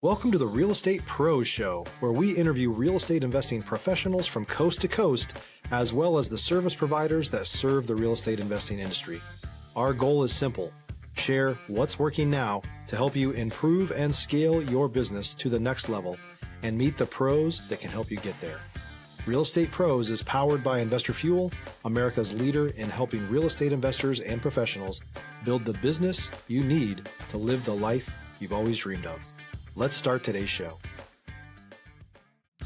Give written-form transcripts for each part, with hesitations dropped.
Welcome to the Real Estate Pros Show, where we interview real estate investing professionals from coast to coast, as well as the service providers that serve the real estate investing industry. Our goal is simple: share what's working now to help you improve and scale your business to the next level and meet the pros that can help you get there. Real Estate Pros is powered by Investor Fuel, America's leader in helping real estate investors and professionals build the business you need to live the life you've always dreamed of. Let's start today's show.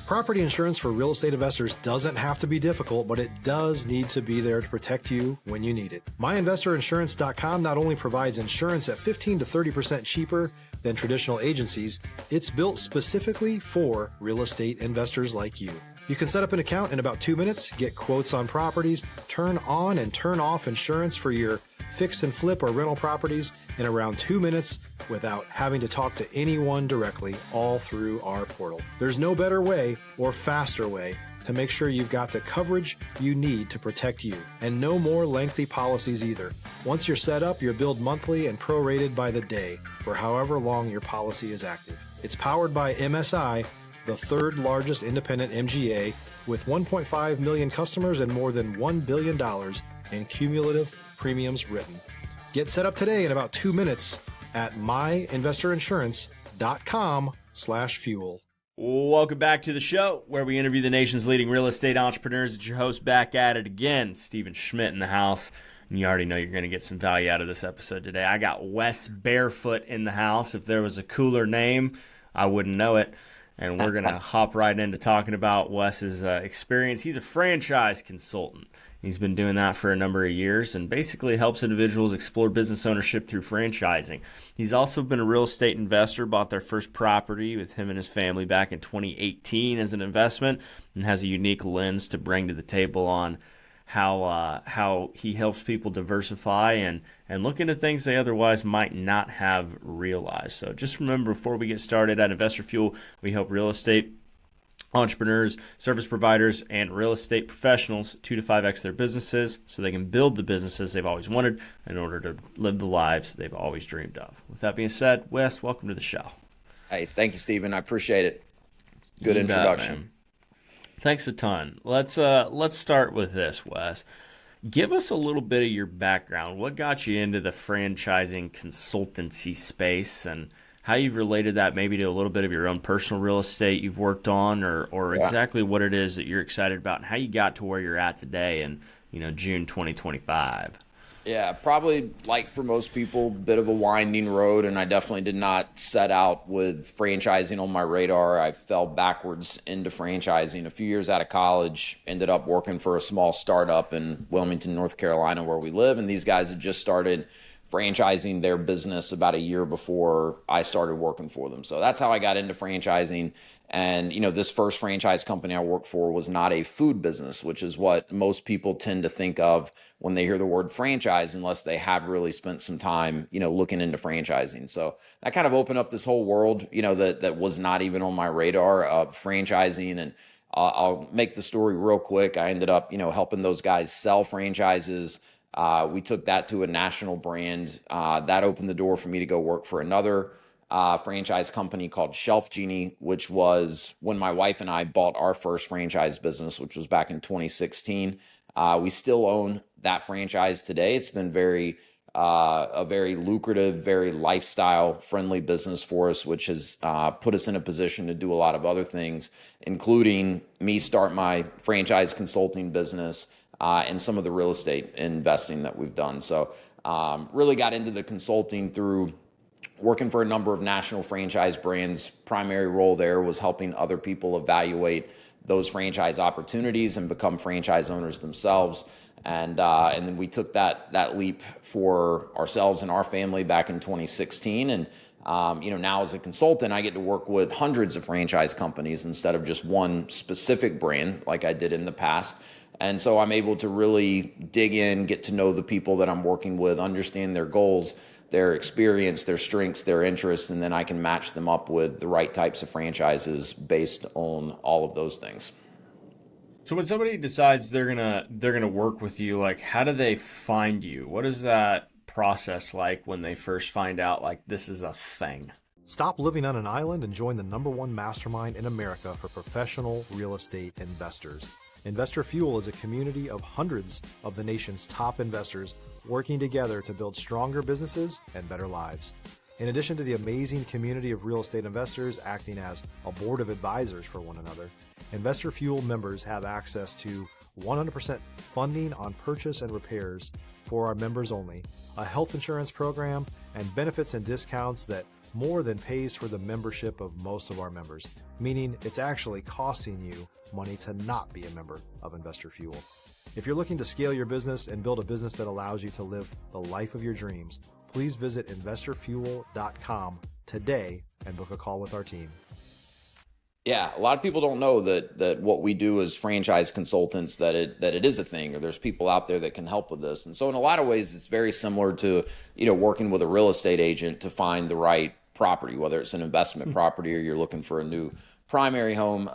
Property insurance for real estate investors doesn't have to be difficult, but it does need to be there to protect you when you need it. MyInvestorInsurance.com not only provides insurance at 15 to 30% cheaper than traditional agencies, it's built specifically for real estate investors like you. You can set up an account in about 2 minutes, get quotes on properties, turn on and turn off insurance for your fix and flip or rental properties in around 2 minutes without having to talk to anyone directly, all through our portal. There's no better way or faster way to make sure you've got the coverage you need to protect you, and no more lengthy policies either. Once you're set up, you're billed monthly and prorated by the day for however long your policy is active. It's powered by MSI, the third largest independent MGA, with 1.5 million customers and more than $1 billion in cumulative premiums written. Get set up today in about 2 minutes at myinvestorinsurance.com/fuel. Welcome back to the show, where we interview the nation's leading real estate entrepreneurs. It's your host, back at it again, Stephen Schmidt in the house. And you already know you're going to get some value out of this episode today. I got Wes Barefoot in the house. If there was a cooler name, I wouldn't know it. And we're going to hop right into talking about Wes's experience. He's a franchise consultant. He's been doing that for a number of years and basically helps individuals explore business ownership through franchising. He's also been a real estate investor, bought their first property with him and his family back in 2018 as an investment, and has a unique lens to bring to the table on how he helps people diversify and look into things they otherwise might not have realized. So just remember, before we get started, at Investor Fuel, we help real estate entrepreneurs, service providers, and real estate professionals 2 to 5x their businesses so they can build the businesses they've always wanted in order to live the lives they've always dreamed of. With that being said, Wes, welcome to the show. Hey, thank you, Stephen. I appreciate it. Good introduction. Man. Thanks a ton. Let's start with this, Wes. Give us a little bit of your background. What got you into the franchising consultancy space, and how you've related that maybe to a little bit of your own personal real estate you've worked on, or exactly what it is that you're excited about and how you got to where you're at today in June 2025. Yeah, probably, like for most people, bit of a winding road, and I definitely did not set out with franchising on my radar. I fell backwards into franchising. A few years out of college, ended up working for a small startup in Wilmington, North Carolina, where we live, and these guys had just started franchising their business about a year before I started working for them. So that's how I got into franchising. And, this first franchise company I worked for was not a food business, which is what most people tend to think of when they hear the word franchise, unless they have really spent some time, looking into franchising. So that kind of opened up this whole world, that was not even on my radar of franchising. And I'll make the story real quick. I ended up, helping those guys sell franchises. We took that to a national brand. That opened the door for me to go work for another franchise company called Shelf Genie, which was when my wife and I bought our first franchise business, which was back in 2016. We still own that franchise today. It's been a very lucrative, very lifestyle-friendly business for us, which has put us in a position to do a lot of other things, including me start my franchise consulting business, and some of the real estate investing that we've done. So really got into the consulting through working for a number of national franchise brands. Primary role there was helping other people evaluate those franchise opportunities and become franchise owners themselves. And then we took that leap for ourselves and our family back in 2016. And now as a consultant, I get to work with hundreds of franchise companies instead of just one specific brand like I did in the past. And so I'm able to really dig in, get to know the people that I'm working with, understand their goals, their experience, their strengths, their interests, and then I can match them up with the right types of franchises based on all of those things. So when somebody decides they're gonna work with you, like, how do they find you? What is that process like when they first find out, like, this is a thing? Stop living on an island and join the #1 mastermind in America for professional real estate investors. Investor Fuel is a community of hundreds of the nation's top investors working together to build stronger businesses and better lives. In addition to the amazing community of real estate investors acting as a board of advisors for one another, Investor Fuel members have access to 100% funding on purchase and repairs for our members only, a health insurance program, and benefits and discounts that more than pays for the membership of most of our members, meaning it's actually costing you money to not be a member of Investor Fuel. If you're looking to scale your business and build a business that allows you to live the life of your dreams, please visit investorfuel.com today and book a call with our team. Yeah, a lot of people don't know that what we do as franchise consultants, that it is a thing, or there's people out there that can help with this. And so in a lot of ways, it's very similar to, working with a real estate agent to find the right property, whether it's an investment property or you're looking for a new primary home.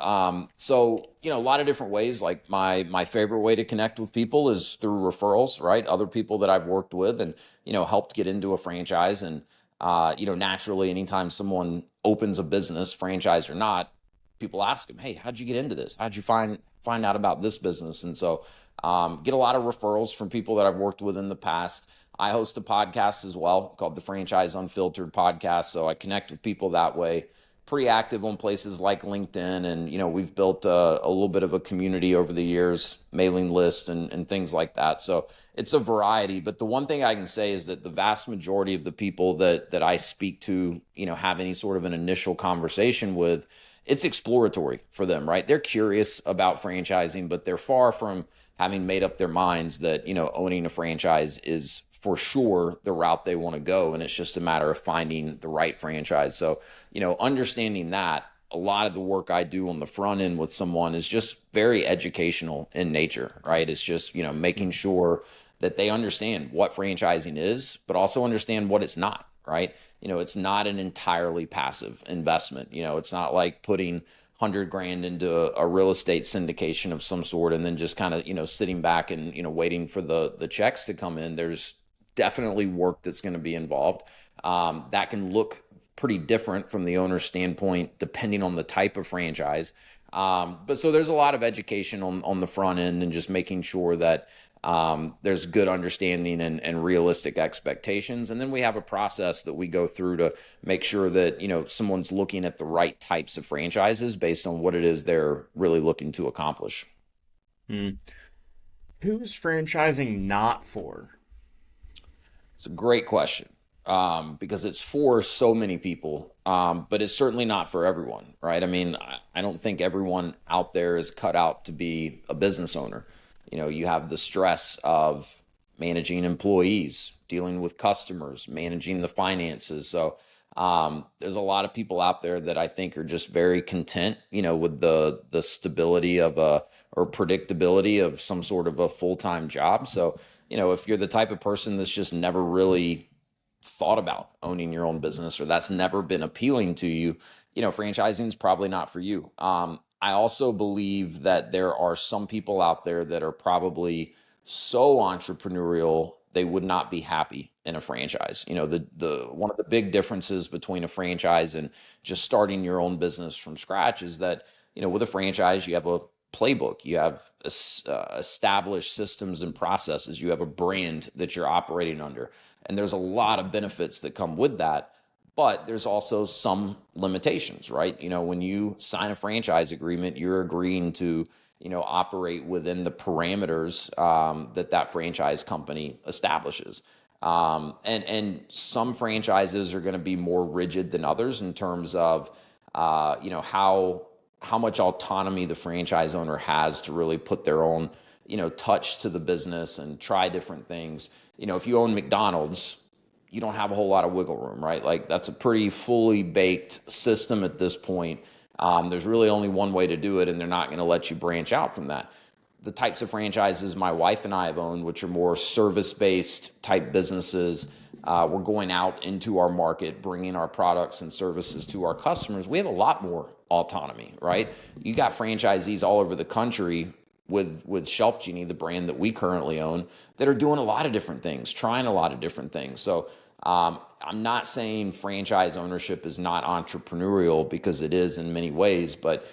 So, a lot of different ways. Like my favorite way to connect with people is through referrals, right? Other people that I've worked with and, helped get into a franchise. And, naturally, anytime someone opens a business, franchise or not, people ask them, hey, how'd you get into this? How'd you find out about this business? And so get a lot of referrals from people that I've worked with in the past. I host a podcast as well called the Franchise Unfiltered Podcast. So I connect with people that way. Pretty active on places like LinkedIn. And, we've built a little bit of a community over the years, mailing list and things like that. So it's a variety. But the one thing I can say is that the vast majority of the people that I speak to, have any sort of an initial conversation with, it's exploratory for them, right? They're curious about franchising, but they're far from having made up their minds that, owning a franchise is for sure the route they want to go. And it's just a matter of finding the right franchise. So, understanding that, a lot of the work I do on the front end with someone is just very educational in nature, right? It's just, making sure that they understand what franchising is, but also understand what it's not, right? It's not an entirely passive investment. It's not like putting $100,000 into a real estate syndication of some sort and then just kind of, sitting back and, waiting for the checks to come in. There's definitely work that's going to be involved. That can look pretty different from the owner's standpoint, depending on the type of franchise. But so there's a lot of education on the front end and just making sure that there's good understanding and realistic expectations. And then we have a process that we go through to make sure that, someone's looking at the right types of franchises based on what it is they're really looking to accomplish. Who's franchising not for? It's a great question because it's for so many people, but it's certainly not for everyone, right? I mean, I don't think everyone out there is cut out to be a business owner. You have the stress of managing employees, dealing with customers, managing the finances. So there's a lot of people out there that I think are just very content, with the stability of or predictability of some sort of a full-time job. So, if you're the type of person that's just never really thought about owning your own business, or that's never been appealing to you, franchising is probably not for you. I also believe that there are some people out there that are probably so entrepreneurial they would not be happy in a franchise. The one of the big differences between a franchise and just starting your own business from scratch is that, with a franchise, you have a playbook, you have established systems and processes, you have a brand that you're operating under, and there's a lot of benefits that come with that. But there's also some limitations, right? When you sign a franchise agreement, you're agreeing to, operate within the parameters that franchise company establishes. And some franchises are going to be more rigid than others in terms of, how much autonomy the franchise owner has to really put their own, touch to the business and try different things. If you own McDonald's, you don't have a whole lot of wiggle room, right? Like that's a pretty fully baked system at this point. There's really only one way to do it, and they're not going to let you branch out from that. The types of franchises my wife and I have owned, which are more service-based type businesses, we're going out into our market, bringing our products and services to our customers. We have a lot more autonomy, right? You got franchisees all over the country with Shelf Genie, the brand that we currently own, that are doing a lot of different things, trying a lot of different things. So I'm not saying franchise ownership is not entrepreneurial, because it is in many ways, but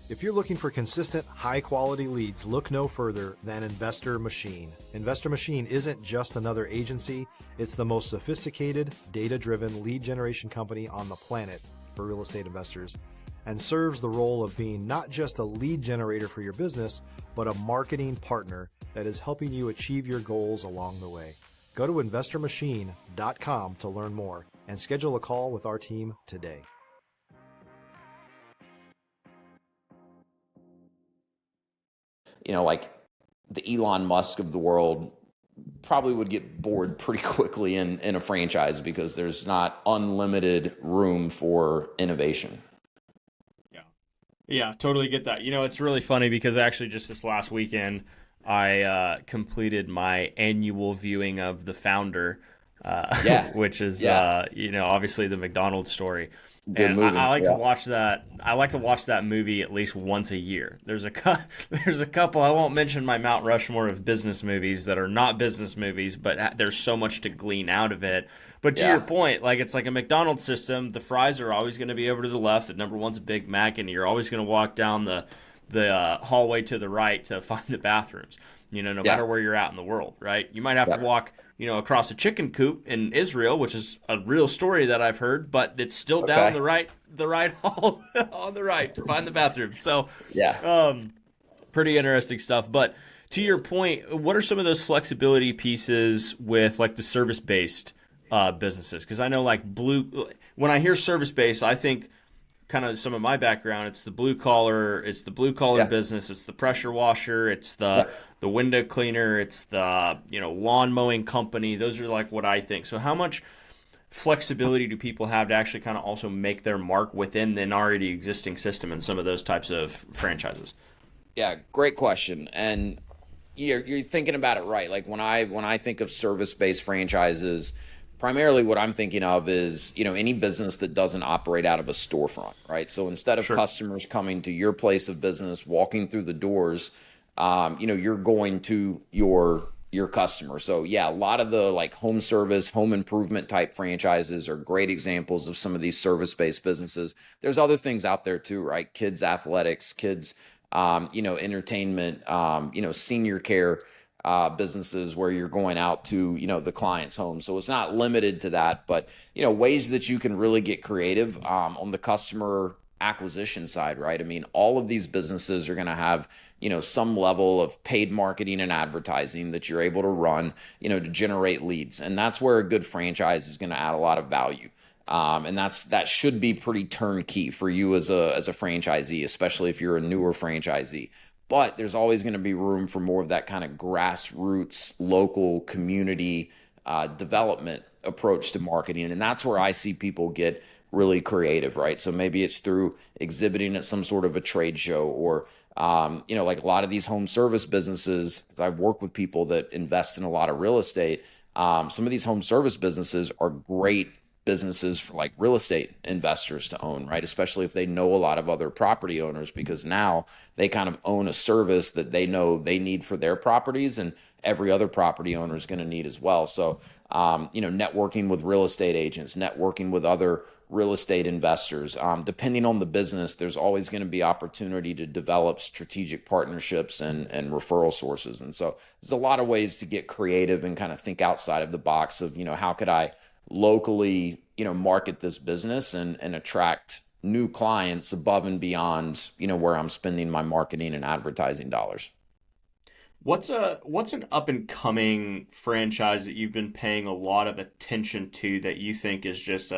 if you're looking for consistent, high-quality leads, look no further than Investor Machine. Investor Machine isn't just another agency. It's the most sophisticated, data-driven lead generation company on the planet for real estate investors, and serves the role of being not just a lead generator for your business, but a marketing partner that is helping you achieve your goals along the way. Go to investormachine.com to learn more and schedule a call with our team today. Like the Elon Musk of the world probably would get bored pretty quickly in a franchise, because there's not unlimited room for innovation. Yeah, totally get that. It's really funny because actually just this last weekend, I completed my annual viewing of The Founder, which is, obviously the McDonald's story. Good and movie. I like to watch that. I like to watch that movie at least once a year. There's a couple. I won't mention my Mount Rushmore of business movies that are not business movies, but there's so much to glean out of it. But to your point, like it's like a McDonald's system. The fries are always going to be over to the left. The number one's a Big Mac, and you're always going to walk down the hallway to the right to find the bathrooms. No matter where you're at in the world, right? You might have to walk, across a chicken coop in Israel, which is a real story that I've heard, but it's still down the right hall on the right to find the bathroom. So, pretty interesting stuff. But to your point, what are some of those flexibility pieces with like the service-based businesses? Because I know when I hear service-based, I think kind of some of my background, it's the blue collar business, it's the pressure washer, it's the window cleaner, it's the lawn mowing company. Those are like what I think. So how much flexibility do people have to actually kind of also make their mark within an already existing system in some of those types of franchises? Yeah, great question. And you're thinking about it right. Like when I think of service-based franchises, primarily what I'm thinking of is, any business that doesn't operate out of a storefront, right? So instead of customers coming to your place of business, walking through the doors, you're going to your customer. So yeah, a lot of the like home service, home improvement type franchises are great examples of some of these service-based businesses. There's other things out there too, right? Kids athletics, kids, entertainment, senior care, businesses where you're going out to, the client's home. So it's not limited to that, but, ways that you can really get creative, on the customer acquisition side, right? I mean, all of these businesses are going to have, some level of paid marketing and advertising that you're able to run, to generate leads. And that's where a good franchise is going to add a lot of value. And that should be pretty turnkey for you as a franchisee, especially if you're a newer franchisee. But there's always going to be room for more of that kind of grassroots, local community development approach to marketing. And that's where I see people get really creative, right? So maybe it's through exhibiting at some sort of a trade show, or, like a lot of these home service businesses, 'cause I've worked with people that invest in a lot of real estate. Some of these home service businesses are great businesses for like real estate investors to own, right? Especially if they know a lot of other property owners, because now they kind of own a service that they know they need for their properties, and every other property owner is going to need as well. So, networking with real estate agents, networking with other real estate investors, depending on the business, there's always going to be opportunity to develop strategic partnerships and referral sources. And so there's a lot of ways to get creative and kind of think outside of the box of, how could I locally, market this business and attract new clients above and beyond, where I'm spending my marketing and advertising dollars. What's an up and coming franchise that you've been paying a lot of attention to that you think is just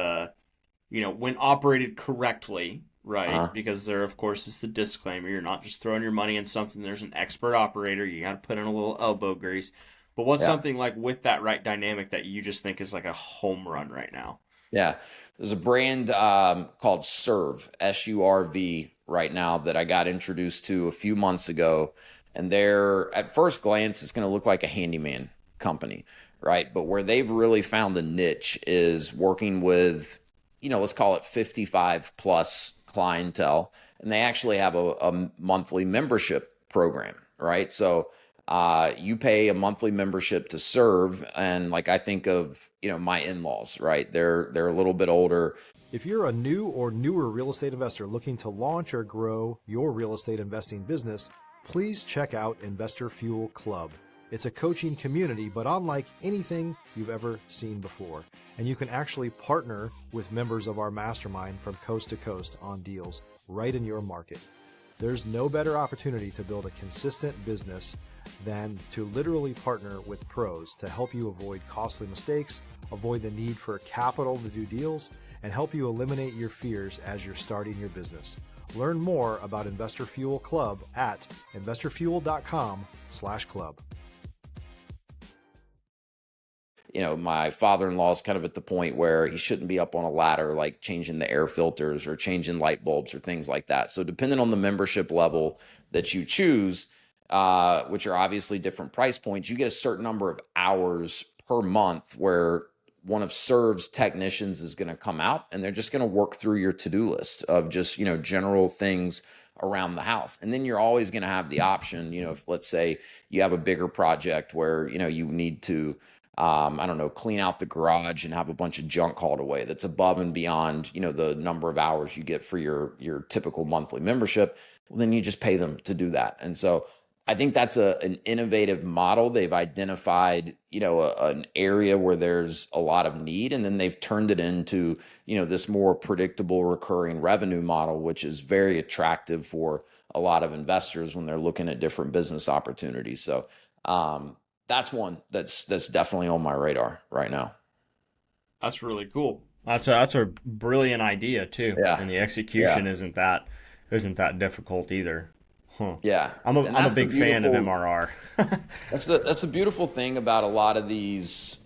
when operated correctly, right? Because there, of course, is the disclaimer: you're not just throwing your money in something. There's an expert operator. You got to put in a little elbow grease. But what's something like with that right dynamic that you just think is like a home run right now? Yeah, there's a brand called Serve, SURV, right now that I got introduced to a few months ago. And they're, at first glance, it's going to look like a handyman company, right? But where they've really found a niche is working with, let's call it 55 plus clientele. And they actually have a monthly membership program, right? So You pay a monthly membership to serve. And like, I think of, my in-laws, right? They're a little bit older. If you're a new or newer real estate investor looking to launch or grow your real estate investing business, please check out Investor Fuel Club. It's a coaching community, but unlike anything you've ever seen before. And you can actually partner with members of our mastermind from coast to coast on deals right in your market. There's no better opportunity to build a consistent business than to literally partner with pros to help you avoid costly mistakes, avoid the need for capital to do deals, and help you eliminate your fears as you're starting your business. Learn more about Investor Fuel Club at investorfuel.com/club. My father-in-law is kind of at the point where he shouldn't be up on a ladder, like changing the air filters or changing light bulbs or things like that. So depending on the membership level that you choose, which are obviously different price points, you get a certain number of hours per month where one of Serve's technicians is going to come out and they're just going to work through your to-do list of just, general things around the house. And then you're always going to have the option, if let's say you have a bigger project where, you need to, clean out the garage and have a bunch of junk hauled away that's above and beyond, the number of hours you get for your typical monthly membership. Well, then you just pay them to do that. And so I think that's an innovative model. They've identified, an area where there's a lot of need, and then they've turned it into, this more predictable recurring revenue model, which is very attractive for a lot of investors when they're looking at different business opportunities. So that's one that's definitely on my radar right now. That's really cool. That's a brilliant idea too. Yeah. And the execution isn't that difficult either. Huh. Yeah. I'm a big fan of MRR. That's the beautiful thing about a lot of these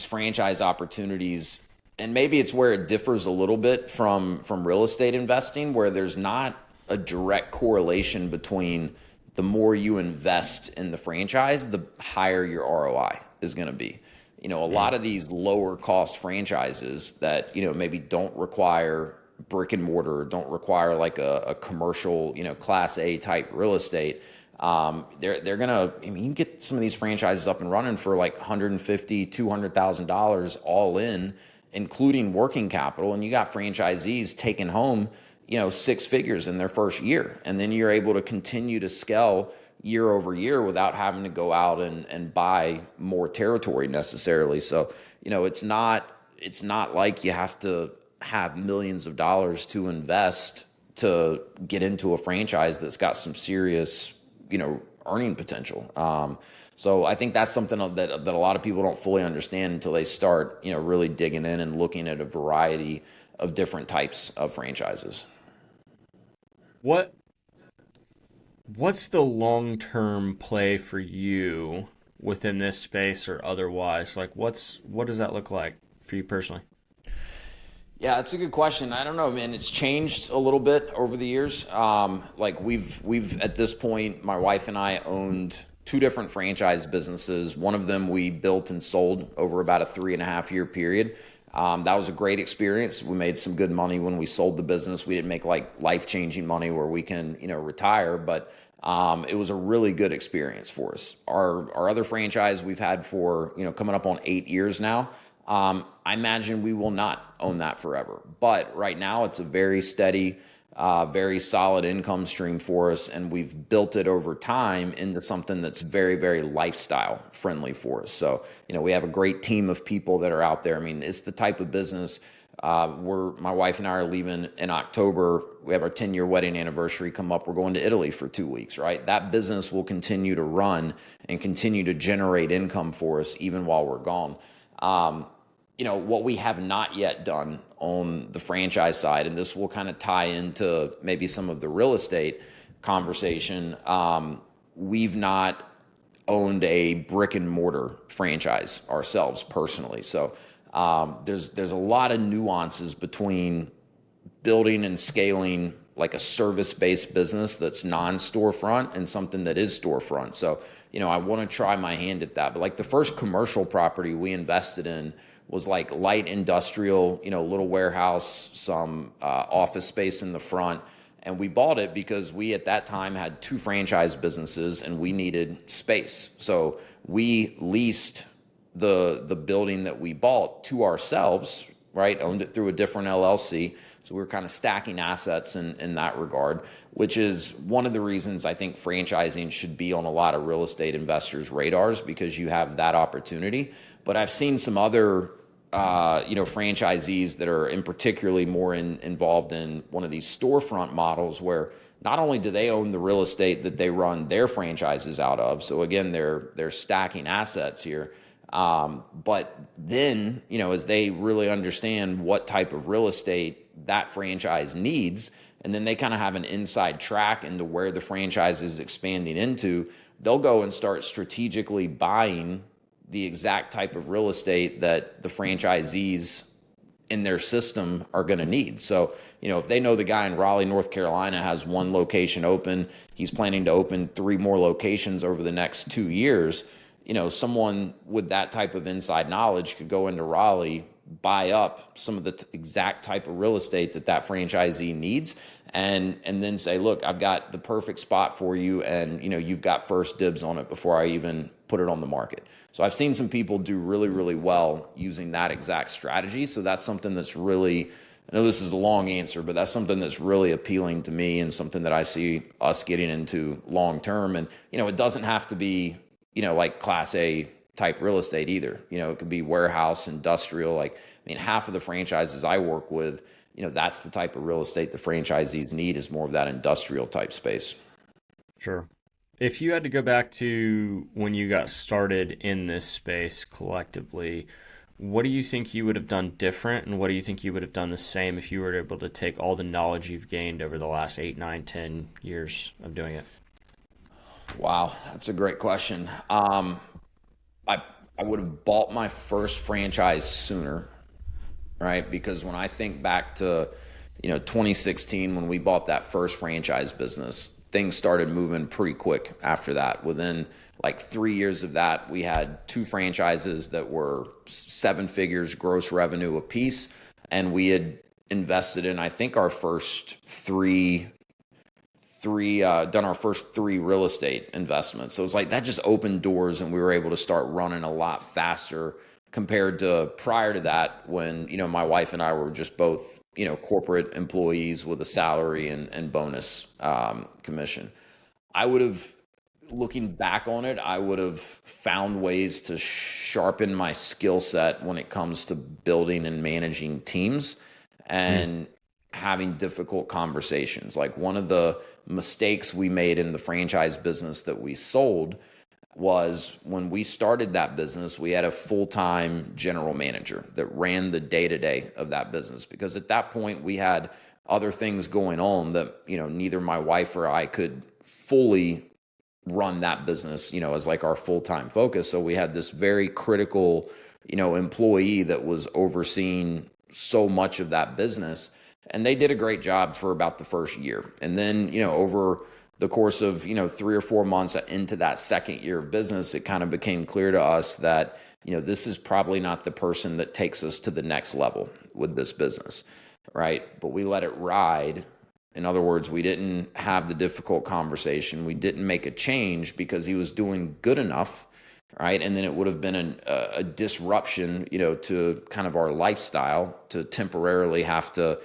franchise opportunities. And maybe it's where it differs a little bit from real estate investing, where there's not a direct correlation between the more you invest in the franchise, the higher your ROI is going to be. A lot of these lower cost franchises that, maybe don't require brick and mortar, don't require like a commercial, class A type real estate. They're going to, you can get some of these franchises up and running for like $150,000, $200,000 all in, including working capital. And you got franchisees taking home, 6 figures in their first year. And then you're able to continue to scale year over year without having to go out and buy more territory necessarily. So, it's not like you have to have millions of dollars to invest to get into a franchise that's got some serious, earning potential. So I think that's something that a lot of people don't fully understand until they start, really digging in and looking at a variety of different types of franchises. What's the long-term play for you within this space or otherwise? Like what does that look like for you personally? Yeah, that's a good question. I don't know, man. It's changed a little bit over the years. Like we've at this point, my wife and I owned 2 different franchise businesses. One of them we built and sold over about a 3.5 year period. That was a great experience. We made some good money when we sold the business. We didn't make like life-changing money where we can, retire, but it was a really good experience for us. Our other franchise we've had for, coming up on 8 years now. I imagine we will not own that forever, but right now it's a very steady, very solid income stream for us. And we've built it over time into something that's very, very lifestyle friendly for us. So, we have a great team of people that are out there. I mean, it's the type of business, my wife and I are leaving in October. We have our 10-year wedding anniversary come up. We're going to Italy for 2 weeks, right? That business will continue to run and continue to generate income for us even while we're gone. What we have not yet done on the franchise side, and this will kind of tie into maybe some of the real estate conversation, we've not owned a brick and mortar franchise ourselves personally. So there's a lot of nuances between building and scaling like a service-based business that's non-storefront and something that is storefront. So, I want to try my hand at that. But like the first commercial property we invested in was like light industrial, little warehouse, some office space in the front. And we bought it because we at that time had 2 franchise businesses and we needed space. So we leased the building that we bought to ourselves, right? Owned it through a different LLC. So we were kind of stacking assets in that regard, which is one of the reasons I think franchising should be on a lot of real estate investors' radars, because you have that opportunity. But I've seen some other franchisees that are in particularly more involved in one of these storefront models where not only do they own the real estate that they run their franchises out of, so again, they're stacking assets here. But then, as they really understand what type of real estate that franchise needs, and then they kind of have an inside track into where the franchise is expanding into, they'll go and start strategically buying the exact type of real estate that the franchisees in their system are going to need. So, if they know the guy in Raleigh, North Carolina has 1 location open, he's planning to open 3 more locations over the next 2 years, someone with that type of inside knowledge could go into Raleigh, buy up some of the exact type of real estate that franchisee needs, and then say, look, I've got the perfect spot for you, and you've got first dibs on it before I even put it on the market. So I've seen some people do really, really well using that exact strategy. So that's something that's really, I know this is a long answer, but that's something that's really appealing to me and something that I see us getting into long term. And, it doesn't have to be, like Class A type real estate either. It could be warehouse, industrial. Half of the franchises I work with, that's the type of real estate the franchisees need, is more of that industrial type space. Sure. If you had to go back to when you got started in this space collectively, what do you think you would have done different, and what do you think you would have done the same if you were able to take all the knowledge you've gained over the last 8, 9, 10 years of doing it? Wow, that's a great question. I would have bought my first franchise sooner, right? Because when I think back to 2016, when we bought that first franchise business, things started moving pretty quick after that. Within like 3 years of that, we had 2 franchises that were 7 figures gross revenue apiece, and we had invested in, I think, our first done our first 3 real estate investments. So it was like that just opened doors, and we were able to start running a lot faster compared to prior to that, when my wife and I were just both corporate employees with a salary and bonus commission. Looking back on it, I would have found ways to sharpen my skill set when it comes to building and managing teams and having difficult conversations. Like, one of the mistakes we made in the franchise business that we sold was, when we started that business, we had a full-time general manager that ran the day-to-day of that business, because at that point we had other things going on that, neither my wife or I could fully run that business, as like our full-time focus. So we had this very critical, employee that was overseeing so much of that business, and they did a great job for about the first year. And then, over the course of 3 or 4 months into that second year of business, it kind of became clear to us that this is probably not the person that takes us to the next level with this business, right? But we let it ride. In other words, we didn't have the difficult conversation. We didn't make a change because he was doing good enough, right? And then it would have been a disruption, to kind of our lifestyle, to temporarily have to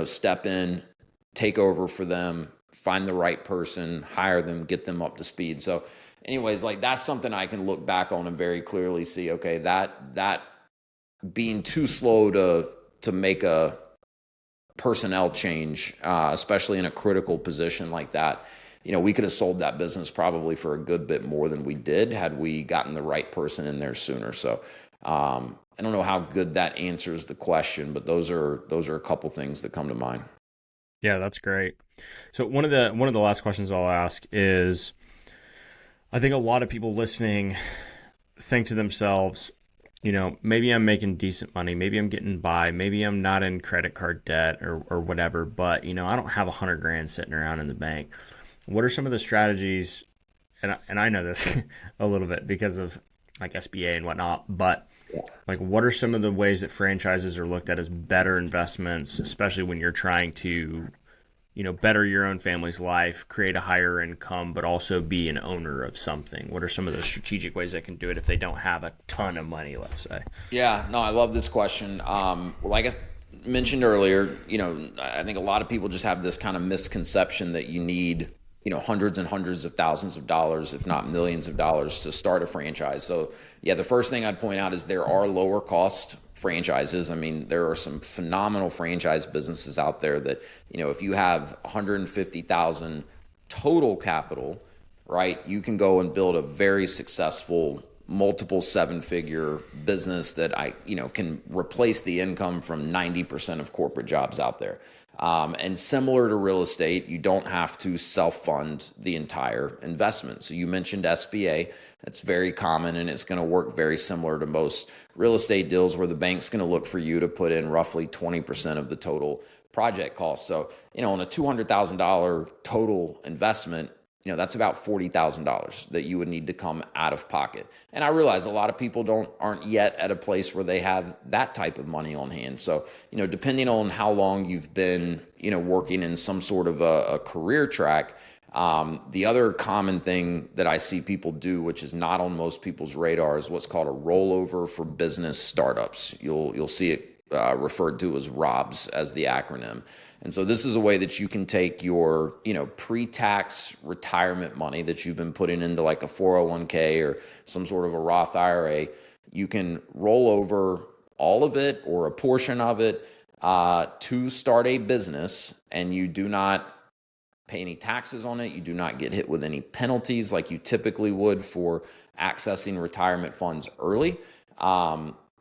step in, take over for them, find the right person, hire them, get them up to speed. So anyways, like, that's something I can look back on and very clearly see, okay, that being too slow to make a personnel change, especially in a critical position like that, we could have sold that business probably for a good bit more than we did had we gotten the right person in there sooner. So I don't know how good that answers the question, but those are a couple things that come to mind. Yeah, that's great. So one of the last questions I'll ask is, I think a lot of people listening think to themselves, maybe I'm making decent money, maybe I'm getting by, maybe I'm not in credit card debt or whatever, but I don't have $100,000 sitting around in the bank. What are some of the strategies? And I know this a little bit because of like SBA and whatnot, but like, what are some of the ways that franchises are looked at as better investments, especially when you're trying to better your own family's life, create a higher income, but also be an owner of something? What are some of those strategic ways they can do it if they don't have a ton of money, let's say? Yeah, no, I love this question. Like I mentioned earlier, I think a lot of people just have this kind of misconception that you need, hundreds and hundreds of thousands of dollars, if not millions of dollars, to start a franchise. So yeah, the first thing I'd point out is there are lower cost franchises. I mean, there are some phenomenal franchise businesses out there that, if you have 150,000 total capital, right, you can go and build a very successful multiple seven-figure business that can replace the income from 90% of corporate jobs out there. And similar to real estate, you don't have to self-fund the entire investment. So you mentioned SBA. That's very common, and it's going to work very similar to most real estate deals where the bank's going to look for you to put in roughly 20% of the total project cost. So, on a $200,000 total investment, that's about $40,000 that you would need to come out of pocket. And I realize a lot of people aren't yet at a place where they have that type of money on hand. So, depending on how long you've been, working in some sort of a career track, the other common thing that I see people do, which is not on most people's radar, is what's called a rollover for business startups. You'll see it referred to as ROBS as the acronym. And so this is a way that you can take your, pre-tax retirement money that you've been putting into like a 401k or some sort of a Roth IRA. You can roll over all of it or a portion of it to start a business, and you do not pay any taxes on it. You do not get hit with any penalties like you typically would for accessing retirement funds early.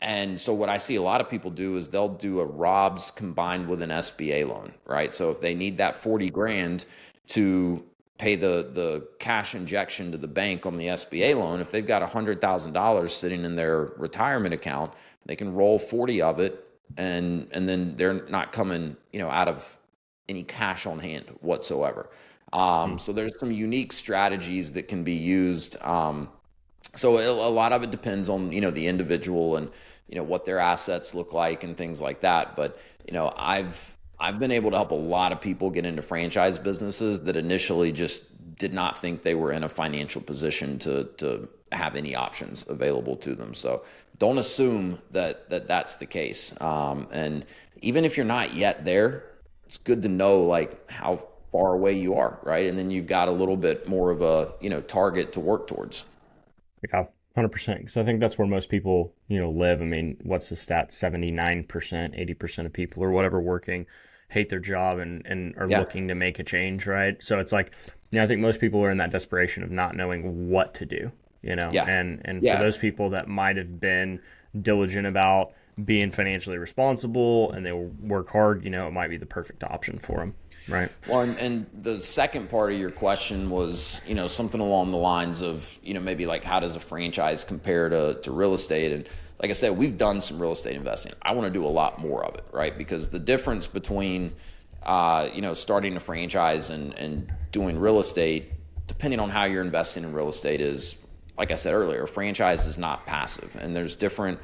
And so what I see a lot of people do is they'll do a ROBS combined with an SBA loan, right? So if they need that 40 grand to pay the cash injection to the bank on the SBA loan, if they've got $100,000 sitting in their retirement account, they can roll 40 of it, and then they're not coming, out of any cash on hand whatsoever. So there's some unique strategies that can be used. So a lot of it depends on, the individual and, what their assets look like and things like that. But, I've been able to help a lot of people get into franchise businesses that initially just did not think they were in a financial position to have any options available to them. So don't assume that that's the case. And even if you're not yet there, it's good to know like how far away you are, right? And then you've got a little bit more of a, target to work towards. Yeah, 100%. Because I think that's where most people, live. I mean, what's the stat? 79%, 80% of people or whatever working hate their job and are looking to make a change, right? So it's like, I think most people are in that desperation of not knowing what to do, and for those people that might have been diligent about being financially responsible and they work hard, it might be the perfect option for them. Right. Well, and the second part of your question was, something along the lines of, maybe like how does a franchise compare to real estate? And like I said, we've done some real estate investing. I want to do a lot more of it, right? Because the difference between, starting a franchise and doing real estate, depending on how you're investing in real estate is, like I said earlier, a franchise is not passive. And there's different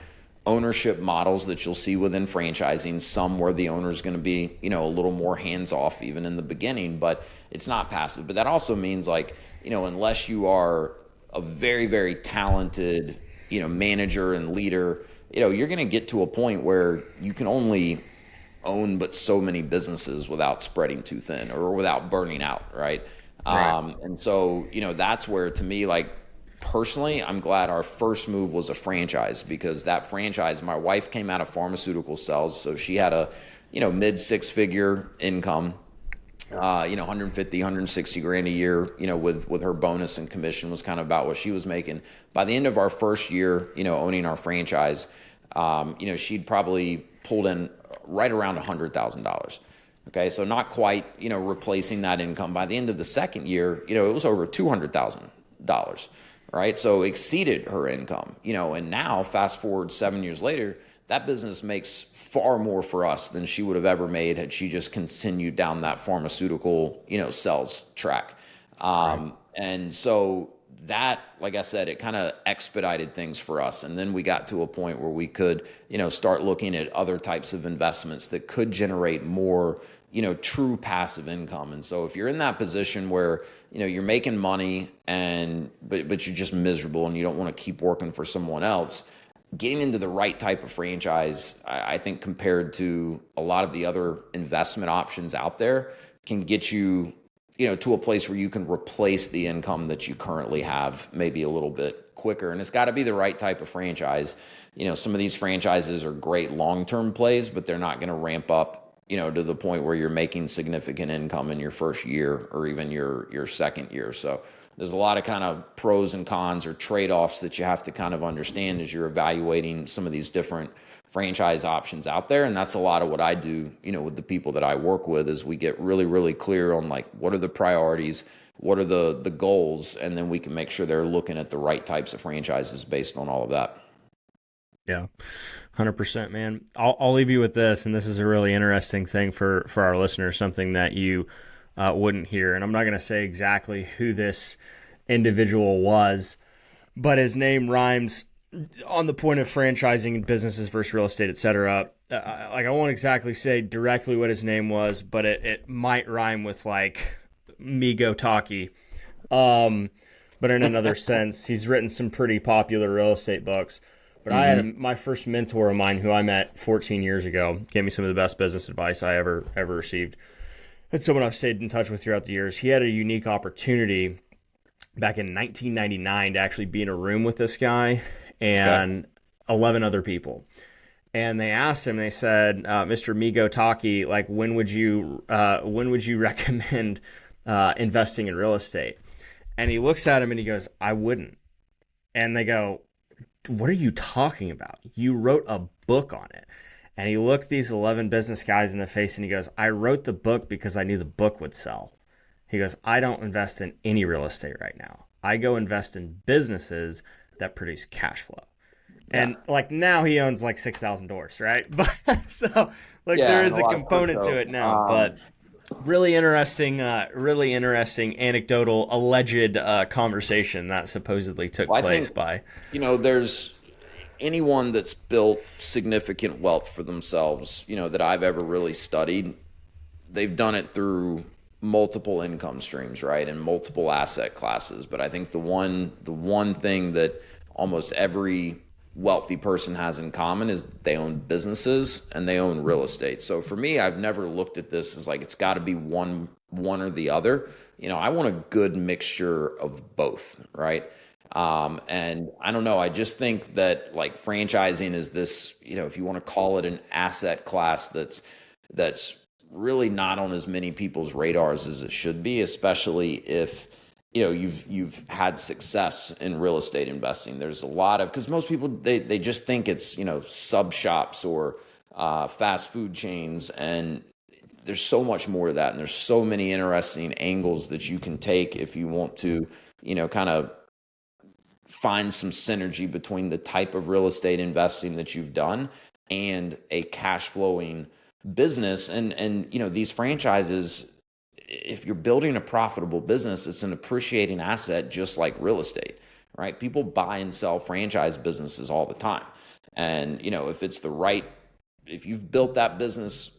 ownership models that you'll see within franchising, some where the owner is going to be, a little more hands-off even in the beginning, but it's not passive. But that also means like, unless you are a very, very talented, manager and leader, you're going to get to a point where you can only own but so many businesses without spreading too thin or without burning out, right? And so, that's where to me, like, personally, I'm glad our first move was a franchise, because that franchise, my wife came out of pharmaceutical sales, so she had a, mid six-figure income, 150, 160 grand a year, with her bonus and commission was kind of about what she was making. By the end of our first year, owning our franchise, she'd probably pulled in right around $100,000. Okay, so not quite, replacing that income. By the end of the second year, it was over $200,000. Right, so exceeded her income, and now fast forward 7 years later, that business makes far more for us than she would have ever made had she just continued down that pharmaceutical, sales track. And so that, like I said, it kind of expedited things for us. And then we got to a point where we could, start looking at other types of investments that could generate more, true passive income. And so if you're in that position where, you're making money but you're just miserable and you don't want to keep working for someone else, getting into the right type of franchise, I think compared to a lot of the other investment options out there, can get you, to a place where you can replace the income that you currently have maybe a little bit quicker. And it's got to be the right type of franchise. Some of these franchises are great long-term plays, but they're not going to ramp up, to the point where you're making significant income in your first year or even your second year. So there's a lot of kind of pros and cons or trade-offs that you have to kind of understand as you're evaluating some of these different franchise options out there. And that's a lot of what I do, with the people that I work with, is we get really, really clear on like, what are the priorities, what are the goals, and then we can make sure they're looking at the right types of franchises based on all of that. Yeah, 100%, man. I'll leave you with this, and this is a really interesting thing for our listeners, something that you wouldn't hear. And I'm not going to say exactly who this individual was, but his name rhymes on the point of franchising businesses versus real estate, et cetera. I won't exactly say directly what his name was, but it might rhyme with like Migo Taki. But in another sense, he's written some pretty popular real estate books. But I had my first mentor of mine who I met 14 years ago, gave me some of the best business advice I ever received. It's someone I've stayed in touch with throughout the years. He had a unique opportunity back in 1999 to actually be in a room with this guy and 11 other people. And they asked him, they said, Mr. Migo Taki, like, when would you recommend investing in real estate? And he looks at him and he goes, I wouldn't. And they go, what are you talking about? You wrote a book on it. And he looked these 11 business guys in the face and he goes, I wrote the book because I knew the book would sell. He goes, I don't invest in any real estate right now. I go invest in businesses that produce cash flow. Yeah. And like now he owns like 6,000 doors, right? But so like there is a component to it now, but really interesting anecdotal, alleged conversation that supposedly took place by. There's anyone that's built significant wealth for themselves, that I've ever really studied, they've done it through multiple income streams, right? And multiple asset classes. But I think the one thing that almost every wealthy person has in common is they own businesses and they own real estate. So for me, I've never looked at this as like it's got to be one or the other. I want a good mixture of both, right? And I don't know, I just think that like franchising is this, if you want to call it an asset class that's really not on as many people's radars as it should be, especially if you've had success in real estate investing. There's a lot of, because most people, they just think it's, sub shops or fast food chains. And there's so much more to that. And there's so many interesting angles that you can take if you want to, kind of find some synergy between the type of real estate investing that you've done and a cash flowing business. And these franchises, if you're building a profitable business, it's an appreciating asset just like real estate, right? People buy and sell franchise businesses all the time. And, if you've built that business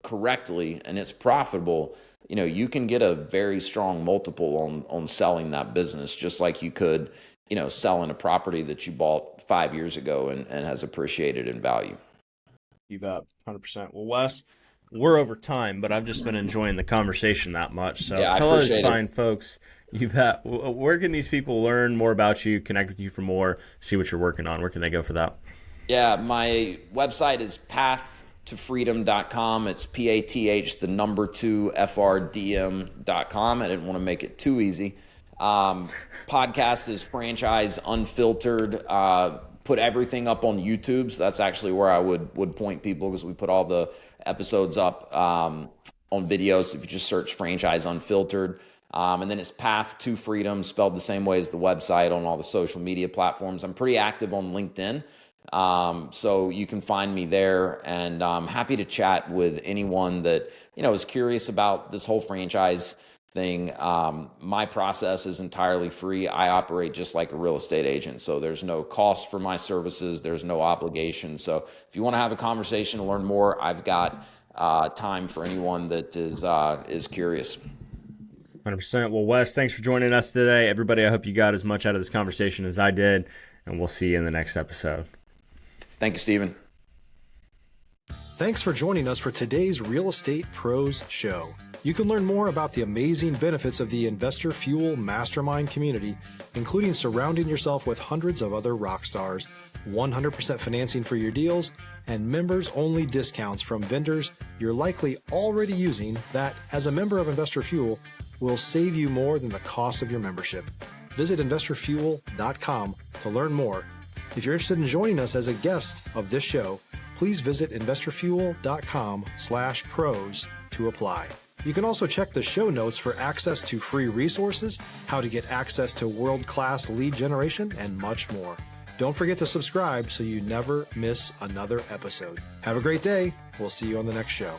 correctly and it's profitable, you can get a very strong multiple on selling that business, just like you could, selling a property that you bought 5 years ago and has appreciated in value. You bet, 100%. Well, Wes, we're over time, but I've just been enjoying the conversation that much. So tell us, fine folks, you bet. Where can these people learn more about you, connect with you for more, see what you're working on? Where can they go for that? Yeah, my website is pathtofreedom.com. It's PATH2FRDM.com. I didn't want to make it too easy. Podcast is Franchise Unfiltered. Put everything up on YouTube. So that's actually where I would point people, because we put all the episodes up on videos. If you just search Franchise Unfiltered. And then it's Path to Freedom, spelled the same way as the website, on all the social media platforms. I'm pretty active on LinkedIn. So you can find me there, and I'm happy to chat with anyone that, is curious about this whole franchise thing. My process is entirely free. I operate just like a real estate agent. So there's no cost for my services. There's no obligation. So if you want to have a conversation to learn more, I've got time for anyone that is curious. 100%. Well, Wes, thanks for joining us today. Everybody, I hope you got as much out of this conversation as I did, and we'll see you in the next episode. Thank you, Stephen. Thanks for joining us for today's Real Estate Pros Show. You can learn more about the amazing benefits of the Investor Fuel Mastermind community, including surrounding yourself with hundreds of other rock stars, 100% financing for your deals, and members-only discounts from vendors you're likely already using that, as a member of Investor Fuel, will save you more than the cost of your membership. Visit investorfuel.com to learn more. If you're interested in joining us as a guest of this show, please visit investorfuel.com/pros to apply. You can also check the show notes for access to free resources, how to get access to world-class lead generation, and much more. Don't forget to subscribe so you never miss another episode. Have a great day. We'll see you on the next show.